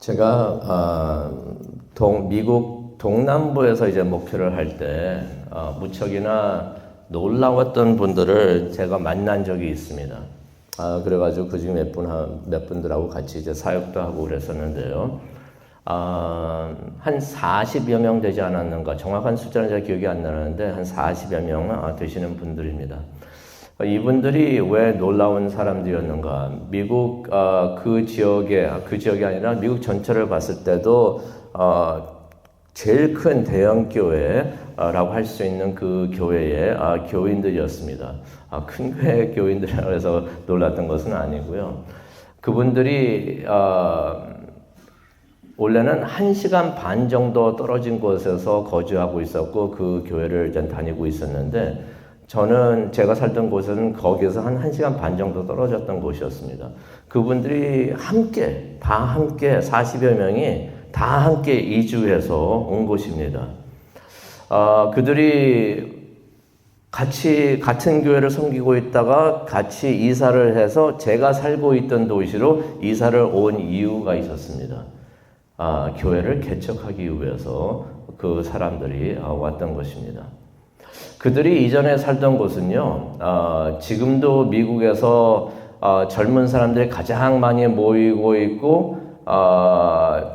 제가 미국 동남부에서 이제 목회를 할 때 무척이나 놀라웠던 분들을 제가 만난 적이 있습니다. 그래가지고 그 중에 몇 분들하고 같이 이제 사역도 하고 그랬었는데요. 한 40여 명 되지 않았는가, 정확한 숫자는 제가 기억이 안 나는데 한 40여 명 되시는 분들입니다. 이분들이 왜 놀라운 사람들이었는가? 미국 그 지역이 아니라 미국 전체를 봤을 때도 제일 큰 대형 교회라고 할 수 있는 그 교회의 교인들이었습니다. 큰 교회 교인들이라고 해서 놀랐던 것은 아니고요. 그분들이 원래는 1시간 반 정도 떨어진 곳에서 거주하고 있었고 그 교회를 이제 다니고 있었는데 제가 살던 곳은 거기에서 한 1시간 반 정도 떨어졌던 곳이었습니다. 그분들이 다 함께 40여 명이 다 함께 이주해서 온 곳입니다. 그들이 같은 교회를 섬기고 있다가 같이 이사를 해서 제가 살고 있던 도시로 이사를 온 이유가 있었습니다. 교회를 개척하기 위해서 그 사람들이 왔던 것입니다. 그들이 이전에 살던 곳은요, 지금도 미국에서 젊은 사람들이 가장 많이 모이고 있고,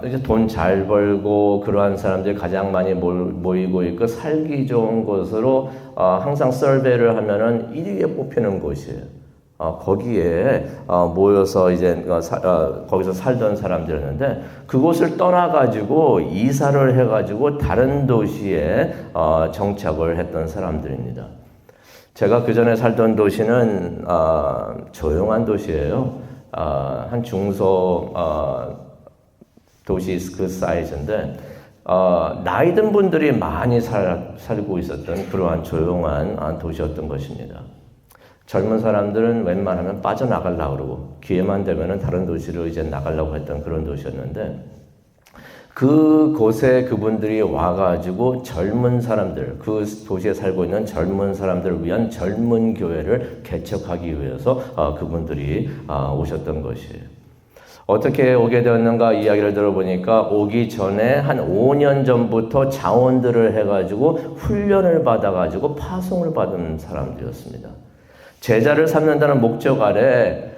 이제 돈 잘 벌고 그러한 사람들이 가장 많이 모이고 있고, 살기 좋은 곳으로 항상 서베이를 하면은 1위에 뽑히는 곳이에요. 거기에 모여서 이제 거기서 살던 사람들이었는데 그곳을 떠나가지고 이사를 해가지고 다른 도시에 정착을 했던 사람들입니다. 제가 그 전에 살던 도시는 조용한 도시예요. 한 중소 도시 그 사이즈인데 나이 든 분들이 많이 살고 있었던 그러한 조용한 도시였던 것입니다. 젊은 사람들은 웬만하면 빠져나가려고 그러고 기회만 되면은 다른 도시로 이제 나가려고 했던 그런 도시였는데 그곳에 그분들이 와가지고 젊은 사람들, 그 도시에 살고 있는 젊은 사람들을 위한 젊은 교회를 개척하기 위해서 그분들이 오셨던 것이에요. 어떻게 오게 되었는가 이야기를 들어보니까 오기 전에 한 5년 전부터 자원들을 해가지고 훈련을 받아가지고 파송을 받은 사람들이었습니다. 제자를 삼는다는 목적 아래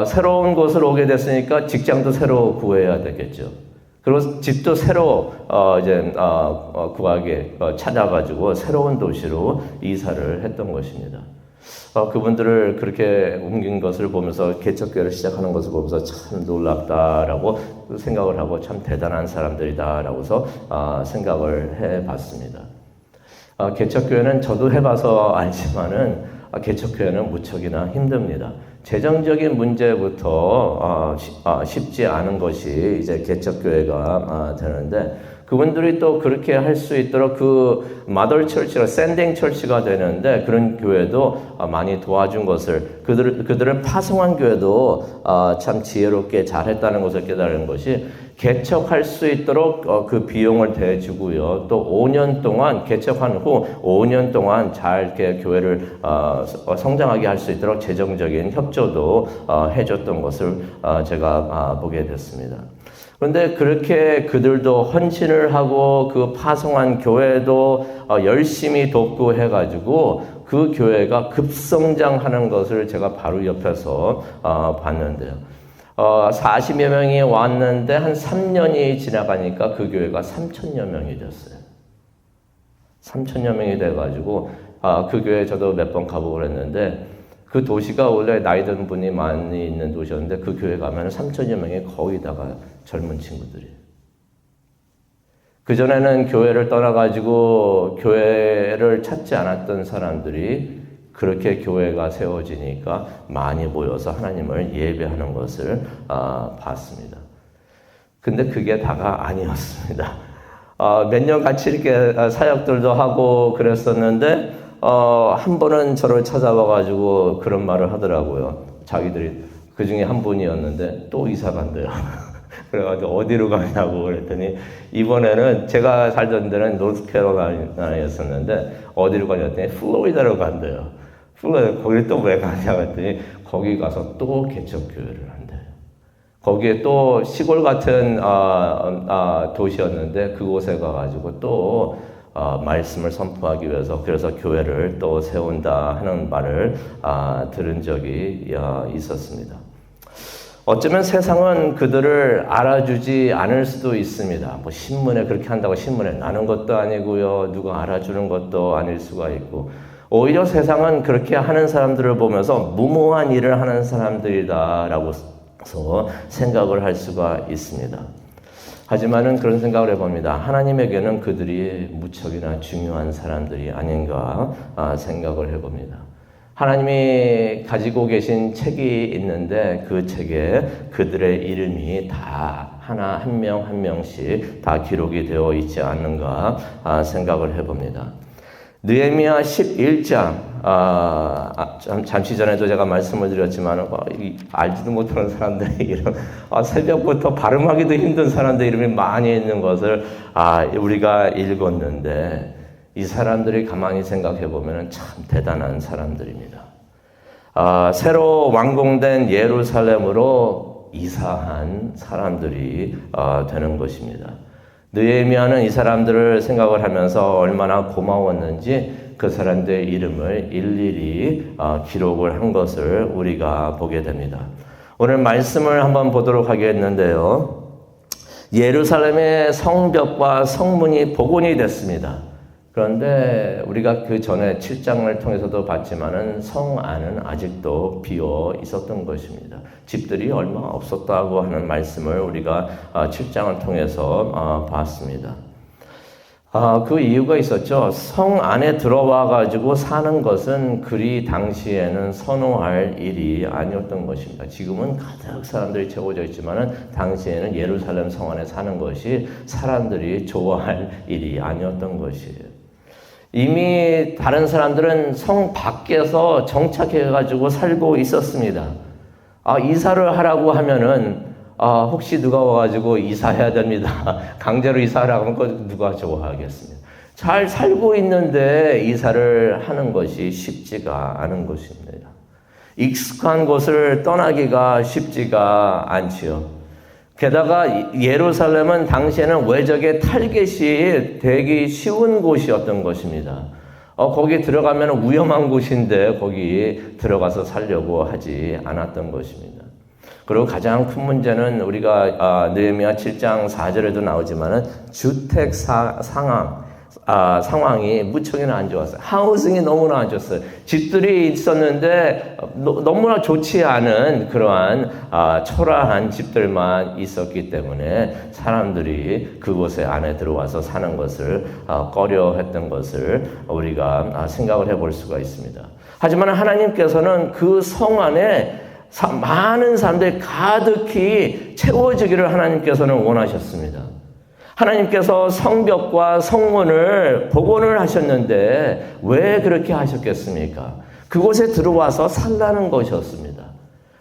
새로운 곳을 오게 됐으니까 직장도 새로 구해야 되겠죠. 그리고 집도 새로 구하게 찾아가지고 새로운 도시로 이사를 했던 것입니다. 그분들을 그렇게 옮긴 것을 보면서 개척교회를 시작하는 것을 보면서 참 놀랍다라고 생각을 하고 참 대단한 사람들이다라고서 생각을 해봤습니다. 개척교회는 저도 해봐서 알지만은 개척교회는 무척이나 힘듭니다. 재정적인 문제부터 쉽지 않은 것이 이제 개척교회가 되는데 그분들이 또 그렇게 할 수 있도록 그 마더 처치가 샌딩 처치가 되는데 그런 교회도 많이 도와준 것을 그들을 파송한 교회도 참 지혜롭게 잘했다는 것을 깨달은 것이 개척할 수 있도록 그 비용을 대주고요. 또 5년 동안 개척한 후 5년 동안 잘 이렇게 교회를 성장하게 할 수 있도록 재정적인 협조도 해줬던 것을 제가 보게 됐습니다. 그런데 그렇게 그들도 헌신을 하고 그 파송한 교회도 열심히 돕고 해가지고 그 교회가 급성장하는 것을 제가 바로 옆에서 봤는데요. 40여 명이 왔는데 한 3년이 지나가니까 그 교회가 3,000여 명이 됐어요. 3,000여 명이 돼가지고 그 교회 저도 몇 번 가보고 그랬는데 그 도시가 원래 나이 든 분이 많이 있는 도시였는데 그 교회 가면 3,000여 명이 거의 다가 젊은 친구들이에요. 그전에는 교회를 떠나가지고 교회를 찾지 않았던 사람들이 그렇게 교회가 세워지니까 많이 모여서 하나님을 예배하는 것을 봤습니다. 근데 그게 다가 아니었습니다. 몇 년 같이 이렇게 사역들도 하고 그랬었는데 한 번은 저를 찾아와가지고 그런 말을 하더라고요. 자기들이 그 중에 한 분이었는데 또 이사 간대요. 그래가지고 어디로 가냐고 그랬더니 이번에는 제가 살던 데는 노스캐롤라이나였었는데 어디로 가냐 했더니 플로리다로 간대요. 플로리다 거기 또 왜 가냐 했더니 거기 가서 또 개척교회를 한대요. 거기에 또 시골 같은 도시였는데 그곳에 가가지고 또 말씀을 선포하기 위해서 그래서 교회를 또 세운다 하는 말을 들은 적이 있었습니다. 어쩌면 세상은 그들을 알아주지 않을 수도 있습니다. 뭐 신문에 그렇게 한다고 신문에 나는 것도 아니고요. 누가 알아주는 것도 아닐 수가 있고 오히려 세상은 그렇게 하는 사람들을 보면서 무모한 일을 하는 사람들이다라고 생각을 할 수가 있습니다. 하지만은 그런 생각을 해봅니다. 하나님에게는 그들이 무척이나 중요한 사람들이 아닌가 생각을 해봅니다. 하나님이 가지고 계신 책이 있는데 그 책에 그들의 이름이 다 하나 한 명 한 명씩 다 기록이 되어 있지 않는가 생각을 해봅니다. 느헤미야 11장 잠시 전에도 제가 말씀을 드렸지만 알지도 못하는 사람들의 이름 새벽부터 발음하기도 힘든 사람들의 이름이 많이 있는 것을 우리가 읽었는데 이 사람들이 가만히 생각해 보면 참 대단한 사람들입니다. 새로 완공된 예루살렘으로 이사한 사람들이 되는 것입니다. 느헤미야는 이 사람들을 생각을 하면서 얼마나 고마웠는지 그 사람들의 이름을 일일이 기록을 한 것을 우리가 보게 됩니다. 오늘 말씀을 한번 보도록 하겠는데요. 예루살렘의 성벽과 성문이 복원이 됐습니다. 그런데 우리가 그 전에 7장을 통해서도 봤지만은 성 안은 아직도 비어 있었던 것입니다. 집들이 얼마 없었다고 하는 말씀을 우리가 7장을 통해서 봤습니다. 그 이유가 있었죠. 성 안에 들어와 가지고 사는 것은 그리 당시에는 선호할 일이 아니었던 것입니다. 지금은 가득 사람들이 채워져 있지만은 당시에는 예루살렘 성 안에 사는 것이 사람들이 좋아할 일이 아니었던 것이에요. 이미 다른 사람들은 성 밖에서 정착해가지고 살고 있었습니다. 이사를 하라고 하면은, 혹시 누가 와가지고 이사해야 됩니다. 강제로 이사하라고 하면 누가 좋아하겠습니다. 잘 살고 있는데 이사를 하는 것이 쉽지가 않은 것입니다. 익숙한 곳을 떠나기가 쉽지가 않지요. 게다가 예루살렘은 당시에는 외적의 탈겟이 되기 쉬운 곳이었던 것입니다. 거기 들어가면 위험한 곳인데 거기 들어가서 살려고 하지 않았던 것입니다. 그리고 가장 큰 문제는 우리가 느헤미야 7장 4절에도 나오지만은 주택 상황이 무척이나 안 좋았어요. 하우징이 너무나 안 좋았어요. 집들이 있었는데 너무나 좋지 않은 그러한 초라한 집들만 있었기 때문에 사람들이 그곳에 안에 들어와서 사는 것을 꺼려했던 것을 우리가 생각을 해볼 수가 있습니다. 하지만 하나님께서는 그 성 안에 많은 사람들이 가득히 채워지기를 하나님께서는 원하셨습니다. 하나님께서 성벽과 성문을 복원을 하셨는데 왜 그렇게 하셨겠습니까? 그곳에 들어와서 살라는 것이었습니다.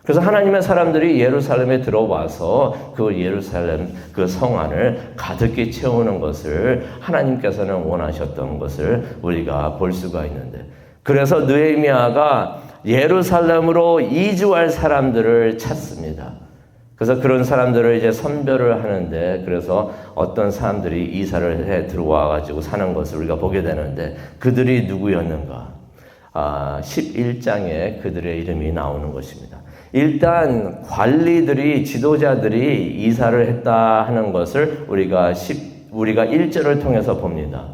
그래서 하나님의 사람들이 예루살렘에 들어와서 그 예루살렘 그 성 안을 가득히 채우는 것을 하나님께서는 원하셨던 것을 우리가 볼 수가 있는데 그래서 느헤미야가 예루살렘으로 이주할 사람들을 찾습니다. 그래서 그런 사람들을 이제 선별을 하는데 그래서 어떤 사람들이 이사를 해 들어와 가지고 사는 것을 우리가 보게 되는데 그들이 누구였는가? 11장에 그들의 이름이 나오는 것입니다. 일단 관리들이 지도자들이 이사를 했다 하는 것을 우리가 1절을 통해서 봅니다.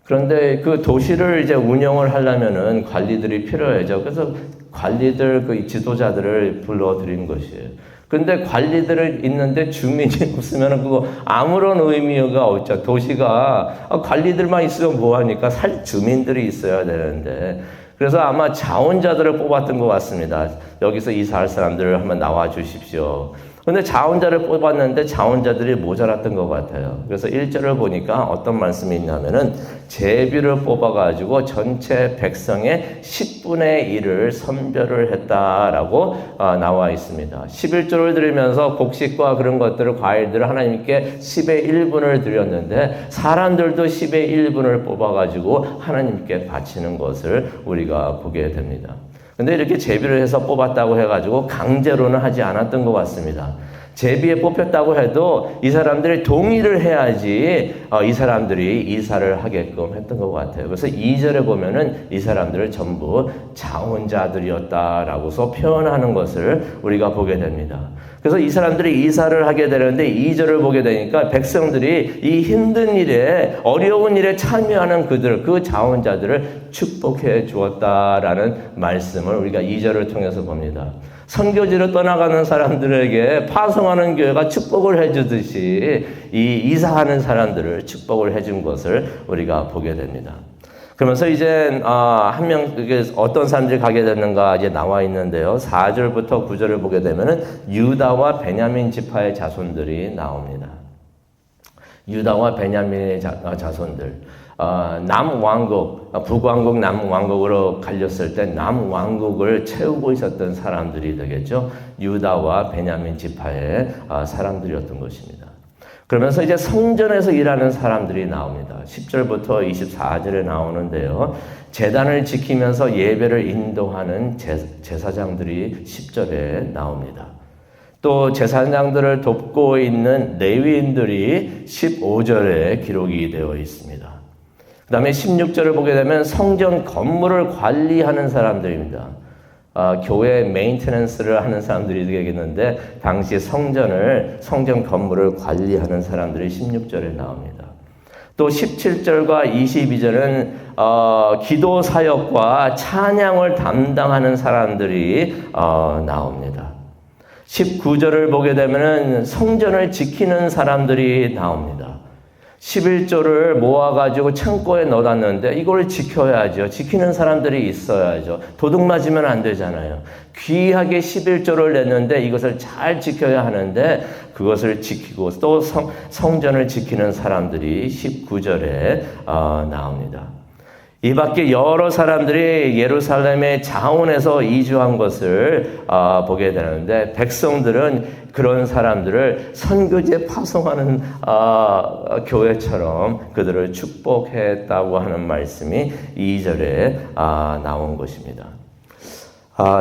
그런데 그 도시를 이제 운영을 하려면은 관리들이 필요하죠. 그래서 관리들 그 지도자들을 불러들인 것이에요. 근데 관리들을 있는데 주민이 없으면 그거 아무런 의미가 없죠. 도시가 관리들만 있으면 뭐하니까 주민들이 있어야 되는데 그래서 아마 자원자들을 뽑았던 것 같습니다. 여기서 이사할 사람들을 한번 나와 주십시오. 근데 자원자를 뽑았는데 자원자들이 모자랐던 것 같아요. 그래서 1절을 보니까 어떤 말씀이 있냐면은 제비를 뽑아가지고 전체 백성의 10분의 1을 선별을 했다라고 나와 있습니다. 11조를 드리면서 곡식과 그런 것들을 과일들을 하나님께 10의 1분을 드렸는데 사람들도 10의 1분을 뽑아가지고 하나님께 바치는 것을 우리가 보게 됩니다. 근데 이렇게 제비를 해서 뽑았다고 해가지고 강제로는 하지 않았던 것 같습니다. 제비에 뽑혔다고 해도 이 사람들이 동의를 해야지 이 사람들이 이사를 하게끔 했던 것 같아요. 그래서 2절에 보면은 이 사람들을 전부 자원자들이었다라고서 표현하는 것을 우리가 보게 됩니다. 그래서 이 사람들이 이사를 하게 되는데 2절을 보게 되니까 백성들이 이 힘든 일에 어려운 일에 참여하는 그 자원자들을 축복해 주었다라는 말씀을 우리가 2절을 통해서 봅니다. 선교지로 떠나가는 사람들에게 파송하는 교회가 축복을 해주듯이 이 이사하는 사람들을 축복을 해준 것을 우리가 보게 됩니다. 그러면서 이제 한 명 어떤 사람들이 가게 되는가 이제 나와 있는데요. 4절부터 9절을 보게 되면은 유다와 베냐민 지파의 자손들이 나옵니다. 유다와 베냐민의 자손들. 남왕국, 북왕국, 남왕국으로 갈렸을 때 남왕국을 채우고 있었던 사람들이 되겠죠. 유다와 베냐민 지파의 사람들이었던 것입니다. 그러면서 이제 성전에서 일하는 사람들이 나옵니다. 10절부터 24절에 나오는데요. 제단을 지키면서 예배를 인도하는 제사장들이 10절에 나옵니다. 또 제사장들을 돕고 있는 레위인들이 15절에 기록이 되어 있습니다. 그 다음에 16절을 보게 되면 성전 건물을 관리하는 사람들입니다. 교회 메인테넌스를 하는 사람들이 되겠는데 당시 성전 건물을 관리하는 사람들이 16절에 나옵니다. 또 17절과 22절은 기도 사역과 찬양을 담당하는 사람들이 나옵니다. 19절을 보게 되면 성전을 지키는 사람들이 나옵니다. 11조를 모아가지고 창고에 넣어놨는데 이걸 지켜야죠. 지키는 사람들이 있어야죠. 도둑 맞으면 안 되잖아요. 귀하게 11조를 냈는데 이것을 잘 지켜야 하는데 그것을 지키고 또 성전을 지키는 사람들이 19절에 나옵니다. 이 밖에 여러 사람들이 예루살렘의 자원에서 이주한 것을 보게 되는데 백성들은 그런 사람들을 선교지에 파송하는 교회처럼 그들을 축복했다고 하는 말씀이 2절에 나온 것입니다.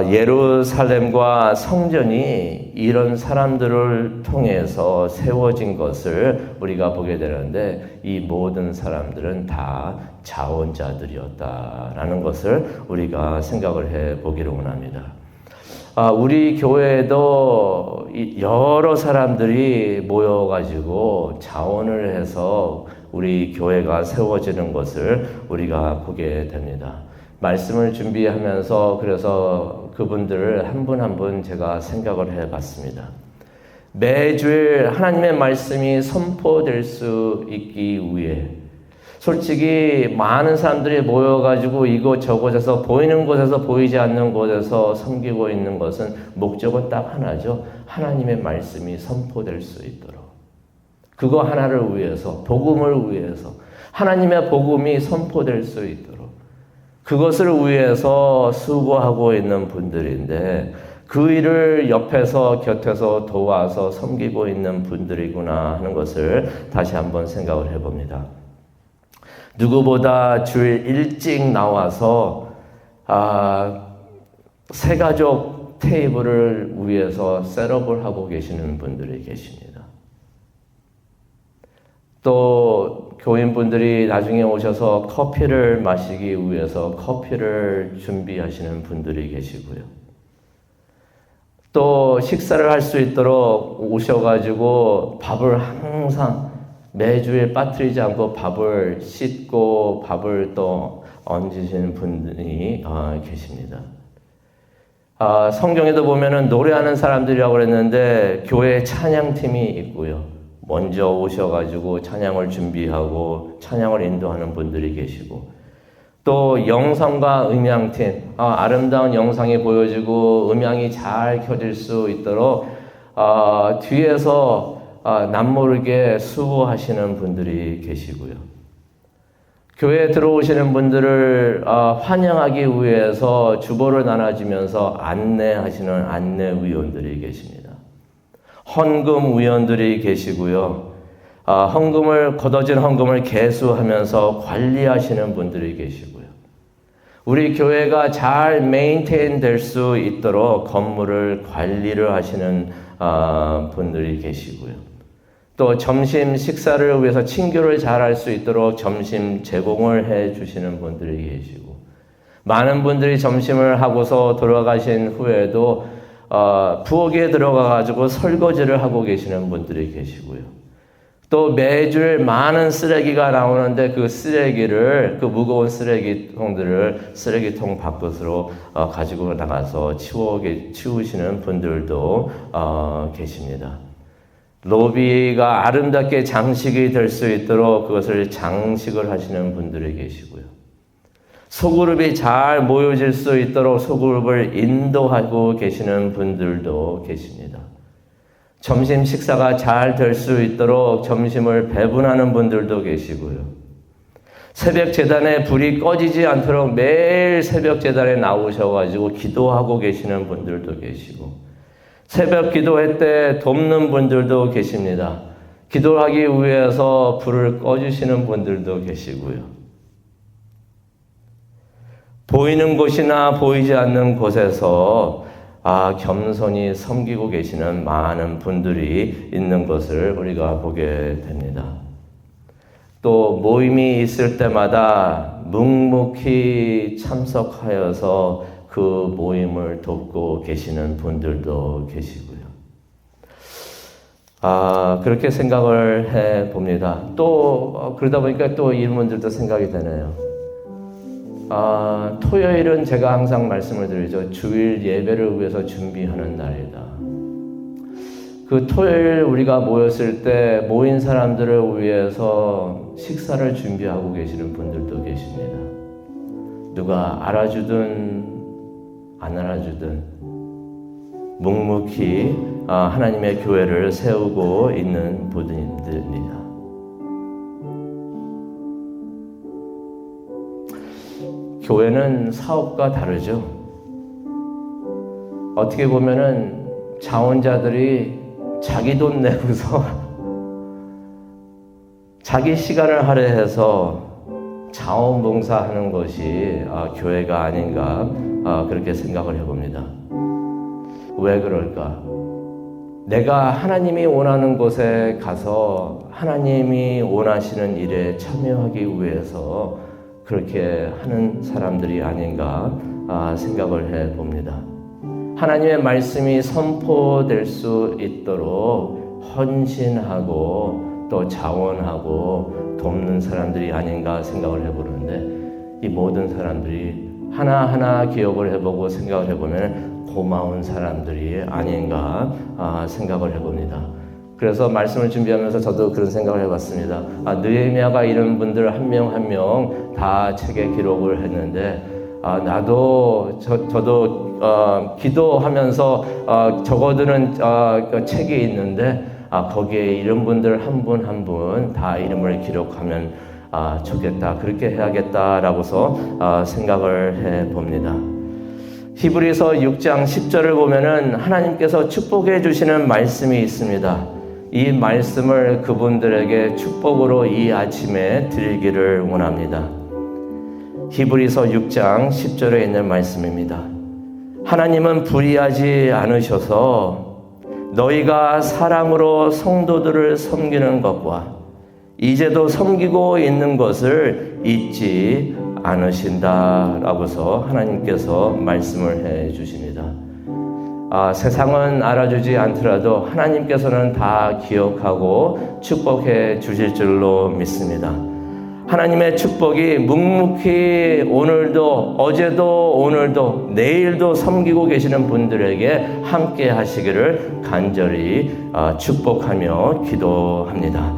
예루살렘과 성전이 이런 사람들을 통해서 세워진 것을 우리가 보게 되는데 이 모든 사람들은 다 자원자들이었다라는 것을 우리가 생각을 해보기를 원합니다. 우리 교회에도 여러 사람들이 모여가지고 자원을 해서 우리 교회가 세워지는 것을 우리가 보게 됩니다. 말씀을 준비하면서 그래서 그분들을 한 분 한 분 제가 생각을 해봤습니다. 매주일 하나님의 말씀이 선포될 수 있기 위해 솔직히 많은 사람들이 모여가지고 이곳저곳에서 보이는 곳에서 보이지 않는 곳에서 섬기고 있는 것은 목적은 딱 하나죠. 하나님의 말씀이 선포될 수 있도록. 그거 하나를 위해서, 복음을 위해서, 하나님의 복음이 선포될 수 있도록. 그것을 위해서 수고하고 있는 분들인데 그 일을 옆에서 곁에서 도와서 섬기고 있는 분들이구나 하는 것을 다시 한번 생각을 해봅니다. 누구보다 주일 일찍 나와서 새가족 테이블을 위해서 셋업을 하고 계시는 분들이 계십니다. 또 교인분들이 나중에 오셔서 커피를 마시기 위해서 커피를 준비하시는 분들이 계시고요. 또 식사를 할 수 있도록 오셔가지고 밥을 항상 매주에 빠뜨리지 않고 밥을 씻고 밥을 또 얹으시는 분들이 계십니다. 성경에도 보면은 노래하는 사람들이라고 그랬는데 교회 찬양팀이 있고요. 먼저 오셔가지고 찬양을 준비하고 찬양을 인도하는 분들이 계시고 또 영상과 음향팀, 아름다운 영상이 보여지고 음향이 잘 켜질 수 있도록 뒤에서 남모르게 수고하시는 분들이 계시고요. 교회에 들어오시는 분들을 환영하기 위해서 주보를 나눠주면서 안내하시는 안내위원들이 계십니다. 헌금위원들이 계시고요. 걷어진 헌금을 계수하면서 관리하시는 분들이 계시고요. 우리 교회가 잘 메인테인 될 수 있도록 건물을 관리를 하시는 분들이 계시고요. 또 점심 식사를 위해서 친교를 잘 할 수 있도록 점심 제공을 해 주시는 분들이 계시고, 많은 분들이 점심을 하고서 돌아가신 후에도 부엌에 들어가가지고 설거지를 하고 계시는 분들이 계시고요. 또 매주 많은 쓰레기가 나오는데 그 쓰레기를, 그 무거운 쓰레기통들을 쓰레기통 밖으로 가지고 나가서 치우시는 분들도 계십니다. 로비가 아름답게 장식이 될 수 있도록 그것을 장식을 하시는 분들이 계시고요. 소그룹이 잘 모여질 수 있도록 소그룹을 인도하고 계시는 분들도 계십니다. 점심 식사가 잘 될 수 있도록 점심을 배분하는 분들도 계시고요. 새벽 제단에 불이 꺼지지 않도록 매일 새벽 제단에 나오셔가지고 기도하고 계시는 분들도 계시고, 새벽 기도회 때 돕는 분들도 계십니다. 기도하기 위해서 불을 꺼주시는 분들도 계시고요. 보이는 곳이나 보이지 않는 곳에서 겸손히 섬기고 계시는 많은 분들이 있는 것을 우리가 보게 됩니다. 또 모임이 있을 때마다 묵묵히 참석하여서 그 모임을 돕고 계시는 분들도 계시고요. 그렇게 생각을 해 봅니다. 또 그러다 보니까 또 이런 분들도 생각이 되네요. 토요일은 제가 항상 말씀을 드리죠. 주일 예배를 위해서 준비하는 날이다. 그 토요일 우리가 모였을 때 모인 사람들을 위해서 식사를 준비하고 계시는 분들도 계십니다. 누가 알아주든 안 알아주든 묵묵히 하나님의 교회를 세우고 있는 분들입니다. 교회는 사업과 다르죠. 어떻게 보면은 자원자들이 자기 돈 내고서 자기 시간을 할애해서 자원봉사하는 것이 교회가 아닌가 그렇게 생각을 해봅니다. 왜 그럴까? 내가 하나님이 원하는 곳에 가서 하나님이 원하시는 일에 참여하기 위해서 그렇게 하는 사람들이 아닌가 생각을 해봅니다. 하나님의 말씀이 선포될 수 있도록 헌신하고 또 자원하고 돕는 사람들이 아닌가 생각을 해보는데, 이 모든 사람들이 하나하나 기억을 해보고 생각을 해보면 고마운 사람들이 아닌가 생각을 해봅니다. 그래서 말씀을 준비하면서 저도 그런 생각을 해봤습니다. 느헤미야가 이런 분들 한 명 한 명 다 책에 기록을 했는데, 나도 저도 기도하면서 적어두는 책이 있는데 거기에 이런 분들 한 분 한 분 다 이름을 기록하면 좋겠다, 그렇게 해야겠다라고서 생각을 해봅니다. 히브리서 6장 10절을 보면은 하나님께서 축복해 주시는 말씀이 있습니다. 이 말씀을 그분들에게 축복으로 이 아침에 드리기를 원합니다. 히브리서 6장 10절에 있는 말씀입니다. 하나님은 불의하지 않으셔서 너희가 사랑으로 성도들을 섬기는 것과 이제도 섬기고 있는 것을 잊지 않으신다라고서 하나님께서 말씀을 해 주십니다. 세상은 알아주지 않더라도 하나님께서는 다 기억하고 축복해 주실 줄로 믿습니다. 하나님의 축복이 묵묵히 오늘도, 어제도, 오늘도, 내일도 섬기고 계시는 분들에게 함께 하시기를 간절히 축복하며 기도합니다.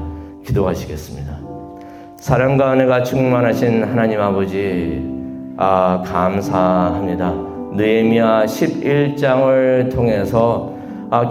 기도하시겠습니다. 사랑과 은혜가 충만하신 하나님 아버지, 감사합니다. 느헤미야 11장을 통해서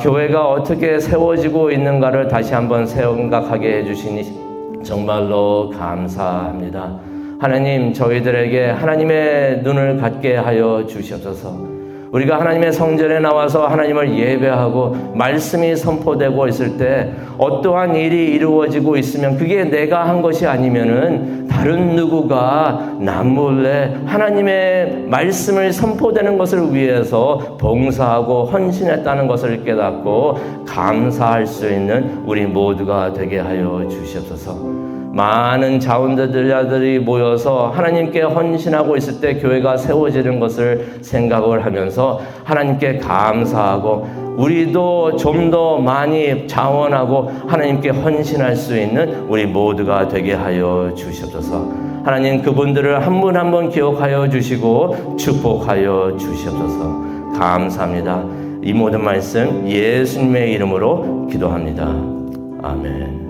교회가 어떻게 세워지고 있는가를 다시 한번 생각하게 해주시니 정말로 감사합니다. 하나님, 저희들에게 하나님의 눈을 갖게 하여 주시옵소서. 우리가 하나님의 성전에 나와서 하나님을 예배하고 말씀이 선포되고 있을 때 어떠한 일이 이루어지고 있으면 그게 내가 한 것이 아니면은 다른 누구가 남몰래 하나님의 말씀을 선포되는 것을 위해서 봉사하고 헌신했다는 것을 깨닫고 감사할 수 있는 우리 모두가 되게 하여 주시옵소서. 많은 자원들이 모여서 하나님께 헌신하고 있을 때 교회가 세워지는 것을 생각을 하면서 하나님께 감사하고 우리도 좀 더 많이 자원하고 하나님께 헌신할 수 있는 우리 모두가 되게 하여 주시옵소서. 하나님, 그분들을 한 분 한 분 기억하여 주시고 축복하여 주시옵소서. 감사합니다. 이 모든 말씀 예수님의 이름으로 기도합니다. 아멘.